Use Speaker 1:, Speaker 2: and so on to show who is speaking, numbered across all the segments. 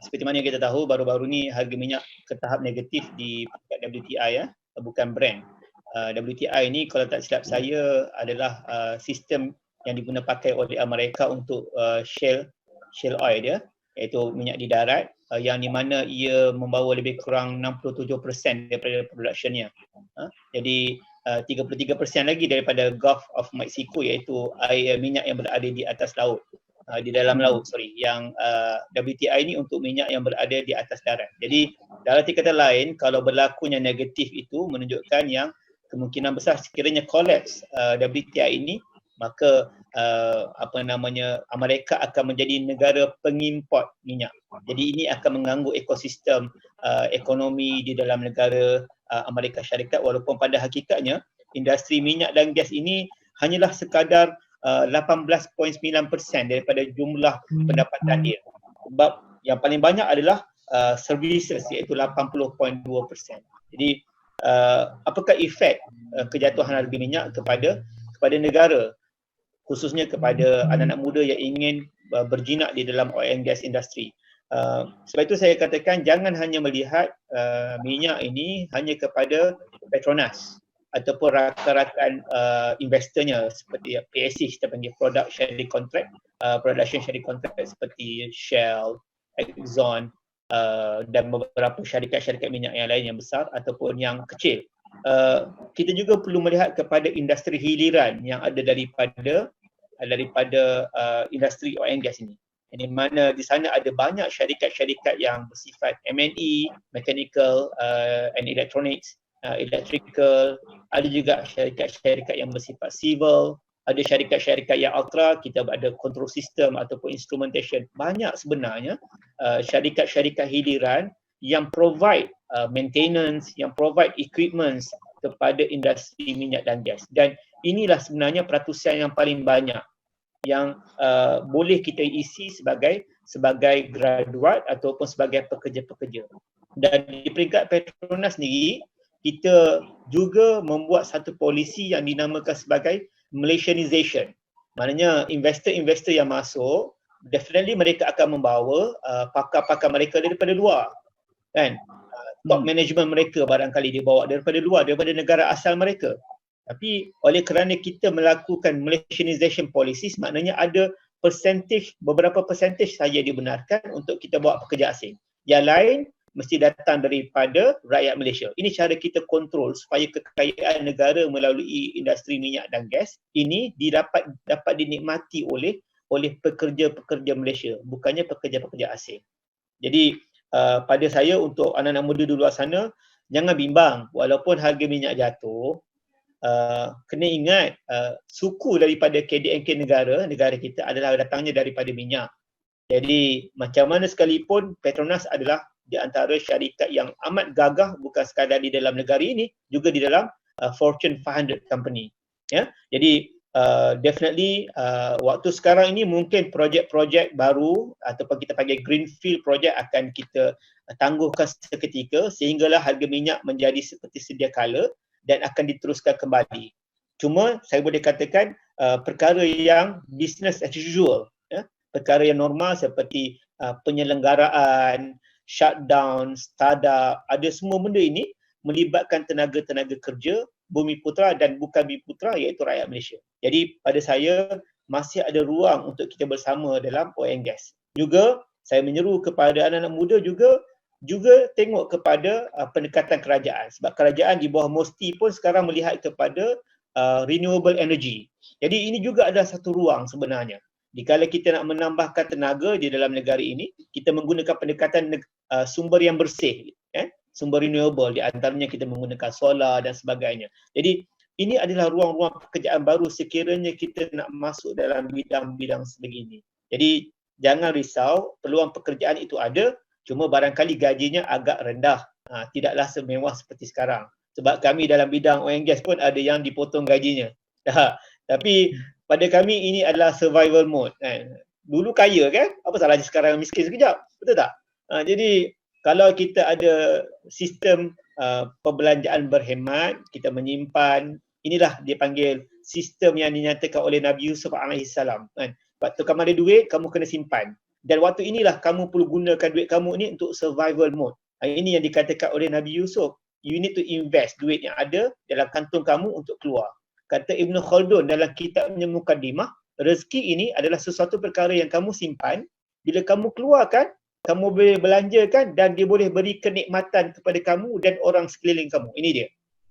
Speaker 1: seperti mana yang kita tahu, baru-baru ni harga minyak ke tahap negatif di WTI ya, bukan Brent. WTI ni kalau tak silap saya adalah sistem yang diguna pakai oleh Amerika untuk shale oil dia, iaitu minyak di darat, yang di mana ia membawa lebih kurang 67% daripada productionnya. Jadi 33% lagi daripada Gulf of Mexico, iaitu air minyak yang berada di atas laut, di dalam laut, yang WTI ni untuk minyak yang berada di atas darat. Jadi dalam arti kata lain, kalau berlakunya negatif itu menunjukkan yang kemungkinan besar sekiranya collapse WTI ini, maka Amerika akan menjadi negara pengimport minyak. Jadi ini akan mengganggu ekosistem ekonomi di dalam negara Amerika Syarikat, walaupun pada hakikatnya industri minyak dan gas ini hanyalah sekadar 18.9% daripada jumlah pendapatan dia. Sebab yang paling banyak adalah services, iaitu 80.2%. Jadi apakah efek kejatuhan harga minyak kepada negara, khususnya kepada anak-anak muda yang ingin berjinak di dalam oil and gas industry? Sebab itu saya katakan jangan hanya melihat minyak ini hanya kepada Petronas ataupun rakan-rakan investornya seperti PSC, kita panggil Production Sharing Contract seperti Shell, Exxon, dan beberapa syarikat-syarikat minyak yang lain yang besar ataupun yang kecil. Kita juga perlu melihat kepada industri hiliran yang ada daripada industri oil and gas ini. Di mana di sana ada banyak syarikat-syarikat yang bersifat M&E, mechanical and electronics, electrical, ada juga syarikat-syarikat yang bersifat civil, ada syarikat-syarikat yang ultra, kita ada control system ataupun instrumentation. Banyak sebenarnya syarikat-syarikat hiliran yang provide maintenance, yang provide equipment kepada industri minyak dan gas. Dan inilah sebenarnya peratusan yang paling banyak yang boleh kita isi sebagai graduat ataupun sebagai pekerja-pekerja. Dan di peringkat Petronas sendiri, kita juga membuat satu polisi yang dinamakan sebagai Malaysianization. Maknanya investor-investor yang masuk, definitely mereka akan membawa pakar-pakar mereka daripada luar, kan? Top management mereka barangkali dibawa daripada luar, daripada negara asal mereka. Tapi oleh kerana kita melakukan Malaysianization policies, maknanya ada beberapa percentage saja dibenarkan untuk kita bawa pekerja asing. Yang lain mesti datang daripada rakyat Malaysia. Ini cara kita kontrol supaya kekayaan negara melalui industri minyak dan gas ini dapat dinikmati oleh pekerja-pekerja Malaysia, bukannya pekerja-pekerja asing. Jadi pada saya, untuk anak-anak muda di luar sana, jangan bimbang walaupun harga minyak jatuh. Kena ingat suku daripada KDNK negara kita adalah datangnya daripada minyak. Jadi macam mana sekalipun, Petronas adalah di antara syarikat yang amat gagah, bukan sekadar di dalam negara ini, juga di dalam Fortune 500 company. Ya, jadi definitely waktu sekarang ini mungkin projek-projek baru ataupun kita panggil greenfield project akan kita tangguhkan seketika sehinggalah harga minyak menjadi seperti sedia kala dan akan diteruskan kembali. Cuma saya boleh katakan perkara yang business as usual, ya, perkara yang normal seperti penyelenggaraan, shutdown, startup, ada semua benda ini melibatkan tenaga-tenaga kerja Bumiputera dan bukan Bumiputera, iaitu rakyat Malaysia. Jadi pada saya masih ada ruang untuk kita bersama dalam oil and gas. Juga saya menyeru kepada anak-anak muda juga tengok kepada pendekatan kerajaan, sebab kerajaan di bawah MOSTI pun sekarang melihat kepada renewable energy. Jadi ini juga ada satu ruang sebenarnya. Dikala kita nak menambahkan tenaga di dalam negara ini, kita menggunakan pendekatan sumber yang bersih, sumber renewable, di antaranya kita menggunakan solar dan sebagainya. Jadi ini adalah ruang-ruang pekerjaan baru sekiranya kita nak masuk dalam bidang-bidang sebegini. Jadi jangan risau, peluang pekerjaan itu ada, cuma barangkali gajinya agak rendah. Tidaklah semewah seperti sekarang. Sebab kami dalam bidang oil and gas pun ada yang dipotong gajinya. Tapi pada kami ini adalah survival mode. Dulu kaya kan, apa salahnya sekarang miskin sekejap, betul tak? Jadi kalau kita ada sistem perbelanjaan berhemat, kita menyimpan, inilah dia panggil sistem yang dinyatakan oleh Nabi Yusuf AS. Waktu kamu ada duit, kamu kena simpan. Dan waktu inilah kamu perlu gunakan duit kamu ni untuk survival mode. Ini yang dikatakan oleh Nabi Yusuf. You need to invest duit yang ada dalam kantung kamu untuk keluar. Kata Ibn Khaldun dalam kitabnya Muqaddimah, rezeki ini adalah sesuatu perkara yang kamu simpan. Bila kamu keluarkan, kamu boleh belanjakan dan dia boleh beri kenikmatan kepada kamu dan orang sekeliling kamu. Ini dia.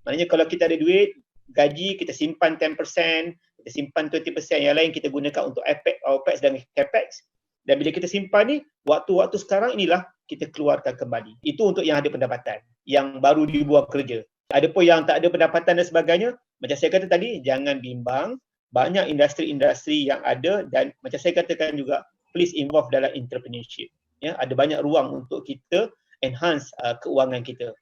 Speaker 1: Maknanya kalau kita ada duit, gaji kita simpan 10%, kita simpan 20%, yang lain kita gunakan untuk OPEX dan CAPEX. Dan bila kita simpan ni, waktu-waktu sekarang inilah kita keluarkan kembali. Itu untuk yang ada pendapatan, yang baru dibuat kerja. Ada pun yang tak ada pendapatan dan sebagainya, macam saya kata tadi, jangan bimbang. Banyak industri-industri yang ada dan macam saya katakan juga, please involve dalam entrepreneurship. Ya, ada banyak ruang untuk kita enhance keuangan kita.